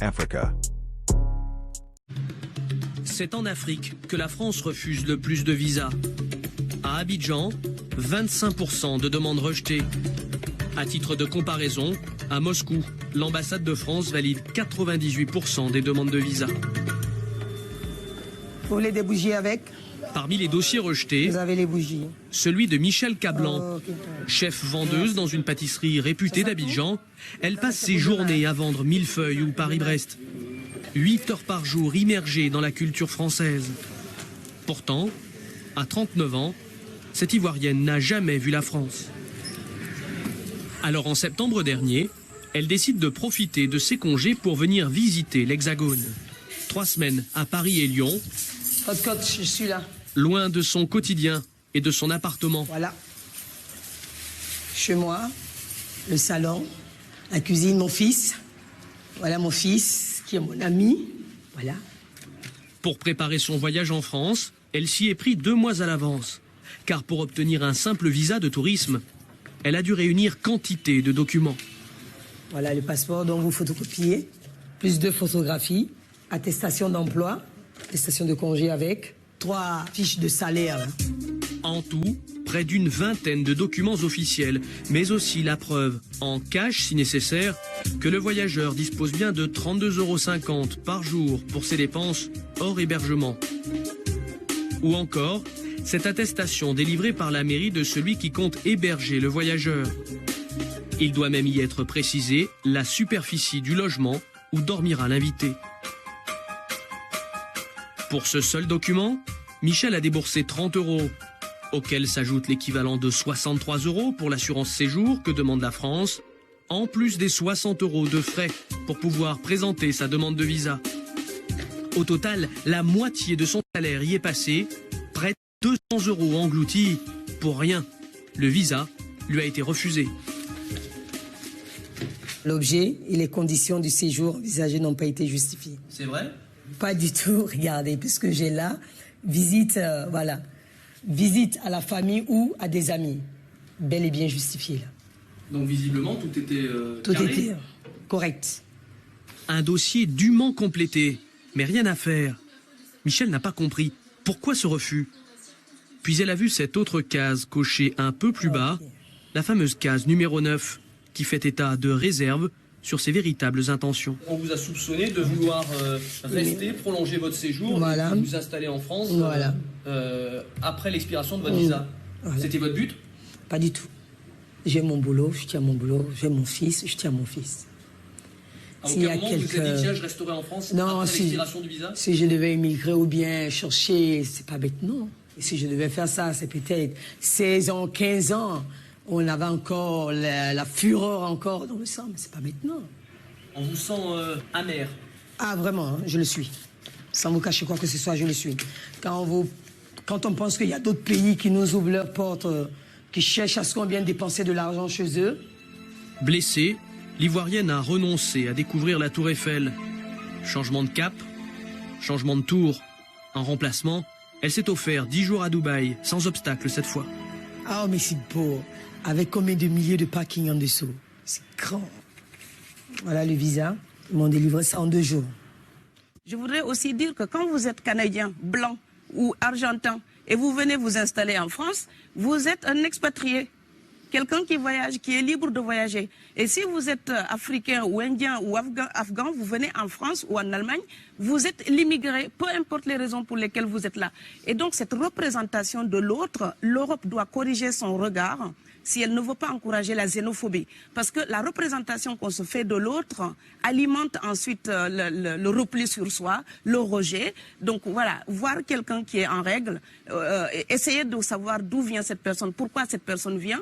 Africa. C'est en Afrique que la France refuse le plus de visas. À Abidjan, 25% de demandes rejetées. À titre de comparaison, à Moscou, l'ambassade de France valide 98% des demandes de visa. Vous voulez des bougies avec? Parmi les dossiers rejetés, Vous avez les bougies. celui de Michel Cablan. Oh, okay. Chef vendeuse dans une pâtisserie réputée d'Abidjan, elle passe ses journées à vendre millefeuilles ou Paris-Brest. 8 heures par jour immergée dans la culture française. Pourtant, à 39 ans, cette Ivoirienne n'a jamais vu la France. Alors en septembre dernier, elle décide de profiter de ses congés pour venir visiter l'Hexagone. 3 semaines à Paris et Lyon, Coach, je suis là. loin de son quotidien et de son appartement. Voilà. Chez moi, le salon, la cuisine, mon fils. Voilà mon fils, qui est mon ami. Voilà. Pour préparer son voyage en France, elle s'y est pris 2 mois à l'avance. Car pour obtenir un simple visa de tourisme, elle a dû réunir quantité de documents. Voilà le passeport dont vous photocopiez, plus 2 photographies, attestation d'emploi, attestation de congé avec, 3 fiches de salaire. En tout, près d'une vingtaine de documents officiels, mais aussi la preuve, en cash si nécessaire, que le voyageur dispose bien de 32,50 € par jour pour ses dépenses hors hébergement. Ou encore, cette attestation délivrée par la mairie de celui qui compte héberger le voyageur. Il doit même y être précisé la superficie du logement où dormira l'invité. Pour ce seul document, Michel a déboursé 30 €, auxquels s'ajoute l'équivalent de 63 € pour l'assurance séjour que demande la France, en plus des 60 € de frais pour pouvoir présenter sa demande de visa. Au total, la moitié de son salaire y est passée, près de 200 € engloutis pour rien. Le visa lui a été refusé. L'objet et les conditions du séjour envisagées n'ont pas été justifiées. C'est vrai ? Pas du tout, regardez, puisque j'ai là, visite, voilà, visite à la famille ou à des amis, bel et bien justifié là. Donc visiblement, tout était Tout était correct. Un dossier dûment complété, mais rien à faire. Michel n'a pas compris. Pourquoi ce refus? Puis elle a vu cette autre case cochée un peu plus bas, la fameuse case numéro 9, qui fait état de réserve sur ses véritables intentions. On vous a soupçonné de vouloir rester, prolonger votre séjour, Voilà. et vous installer en France Voilà. après l'expiration de votre visa. Voilà. C'était votre but? Pas du tout. J'ai mon boulot, je tiens mon boulot, j'ai mon fils, je tiens mon fils. À aucun moment, vous vous êtes dit, tiens, je resterai en France Non, après l'expiration du visa? Si je devais émigrer ou bien chercher, c'est pas bête, non. Et si je devais faire ça, c'est peut-être 16 ans, 15 ans. On avait encore la fureur encore dans le sang, mais c'est pas maintenant. On vous sent amer? Ah, vraiment, hein, je le suis. Sans vous cacher quoi que ce soit, je le suis. Quand on pense qu'il y a d'autres pays qui nous ouvrent leurs portes, qui cherchent à ce qu'on vienne dépenser de l'argent chez eux. Blessée, l'Ivoirienne a renoncé à découvrir la Tour Eiffel. Changement de cap, changement de tour. En remplacement, elle s'est offert 10 jours à Dubaï, sans obstacle cette fois. Ah, mais c'est beau. Avec combien de milliers de parking en dessous. C'est grand. Voilà le visa. Ils m'ont délivré ça en 2 jours. Je voudrais aussi dire que quand vous êtes Canadien, blanc ou argentin, et vous venez vous installer en France, vous êtes un expatrié. Quelqu'un qui voyage, qui est libre de voyager. Et si vous êtes africain ou indien ou afghan, vous venez en France ou en Allemagne, vous êtes l'immigré, peu importe les raisons pour lesquelles vous êtes là. Et donc cette représentation de l'autre, l'Europe doit corriger son regard si elle ne veut pas encourager la xénophobie. Parce que la représentation qu'on se fait de l'autre alimente ensuite le repli sur soi, le rejet. Donc voilà, voir quelqu'un qui est en règle, essayer de savoir d'où vient cette personne, pourquoi cette personne vient.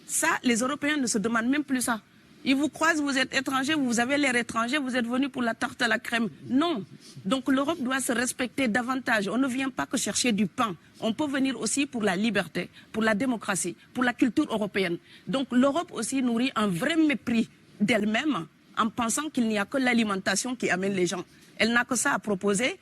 Ça, les Européens ne se demandent même plus ça. Ils vous croisent, vous êtes étranger, vous avez l'air étranger, vous êtes venu pour la tarte à la crème. Non. Donc l'Europe doit se respecter davantage. On ne vient pas que chercher du pain. On peut venir aussi pour la liberté, pour la démocratie, pour la culture européenne. Donc l'Europe aussi nourrit un vrai mépris d'elle-même en pensant qu'il n'y a que l'alimentation qui amène les gens. Elle n'a que ça à proposer.